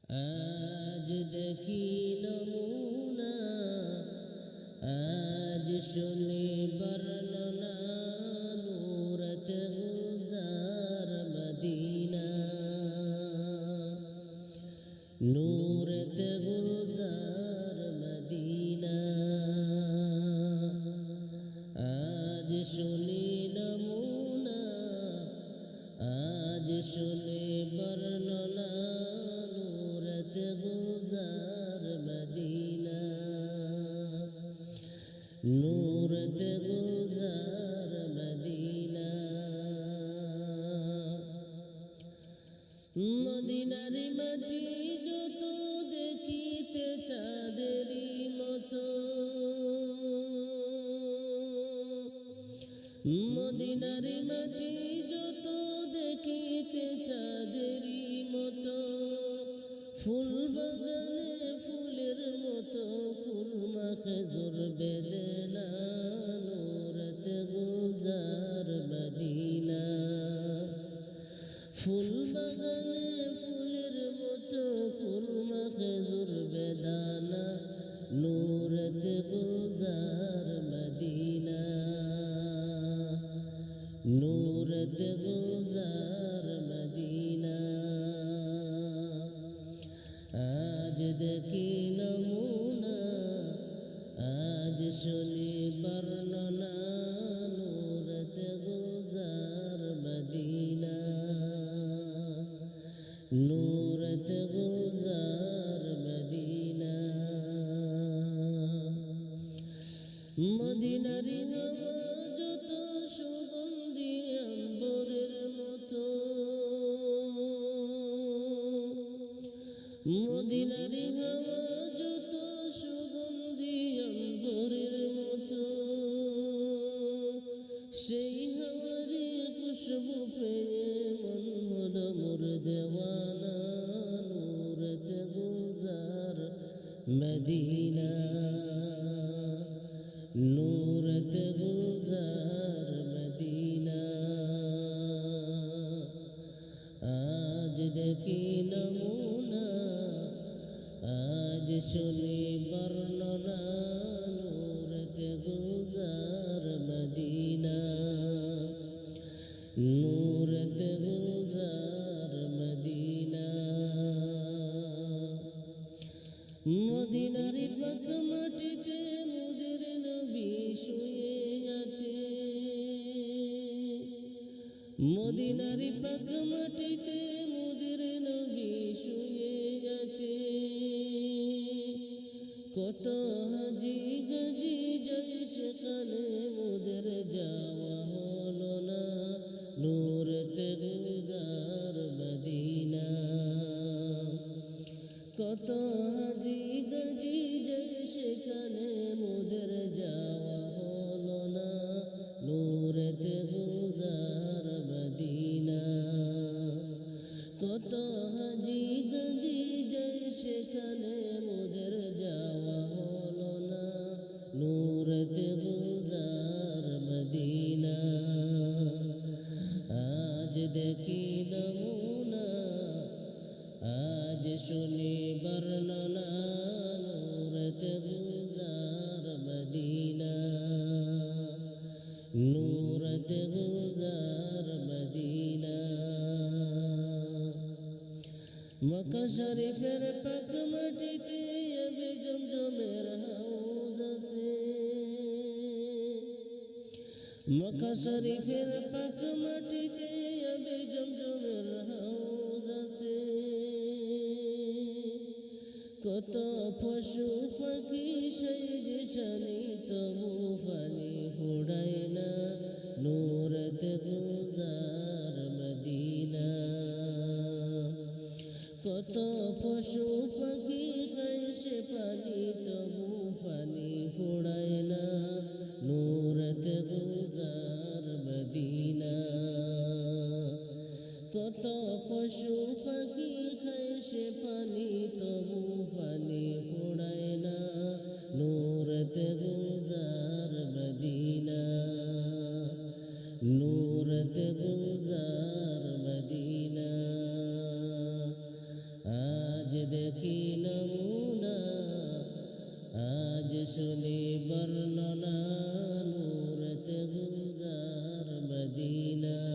आज देखी नमूना, आज सुनी बरनना, नूरत गुजार मदीना, नूरत गुजार मदीना। आज सुनी नमूना, आज सुनी बरनना, नूरत गुजार मदीना, नूरत गुजार मदीना। मदिनार माटी যত দেখিতে চাঁদেরই মতো, মদিনার মাটি যত দেখিতে চাঁদেরই মতো, ফুল বাগানে ফুলের মতো ফুলমা খেজুর বেদেনা, নূরত গুলজার মদিনা। ফুল বাগানে ফুলের মতো ফুলমা খেজুর বেদানা, নূরত গুলজার মদিনা, নূরত গুলজার মদিনা। आज देखी नमूना, आज सुनी बरनना, नूरत गुलजार मदीना, नूरत गुलजार मदीना। मदिनार हवा যত সুগন্ধি আম্বরের মতো, মদিনার হাওয়া যত সুগন্ধি আম্বরের মতো, সেই হাওয়ারে খুশবু পেয়ে মন হলো মোর দেওয়ানা, নূরত গুলজার মদিনা, নূরত গুলজার মদিনা। आज देखी नमूना, आज सुनी बरनना, नूरत गुलजार मदीना, नूरत गुलजार मदीना। মদিনার পাক মাটিতে মোদের নবী শুয়ে আছে, মদিনার পাক মাটিতে মোদের নবী শুয়ে আছে। কত হাজি গাজি যায় সেখানে মোদের যাওয়া হলো না, নূরত গুলজার মদিনা। কত হাজি গাজি যায় সেখানে মোদের যাওয়া হলো না, নূরত গুলজার মদিনা। কত হাজি গাজি যায় সেখানে মোদের যাওয়া হলো না, নূরত গুলজার মদিনা। আজ দেখি নমুনা, आज सुनी बरनना, नूरत गुलजार मदीना, नूरत गुलजार मदीना। मक्का शरीफेर पाक माटिते अबे जमजमेर हाउज आछे, मक्का शरीफेर पाक माटिते अबे जमजमेर हाउज आछे। কত পশু পাখি সেই যে শানি তবু পানি ফুরায় না, নূরত গুলজার মদিনা। কত পশু পাখি খায় সে পানি তবু পানি ফুরায় না, নূরত গুলজার মদিনা। কত পশু পাখি খায় সে পানি তবু পানি ফুরায় না, নূরত গুলজার মদিনা, नूरत गुलजार मदीना। आज দেখি নমুনা, আজ শুনি বর্ণনা, নূরতে গুলজার মদিনা।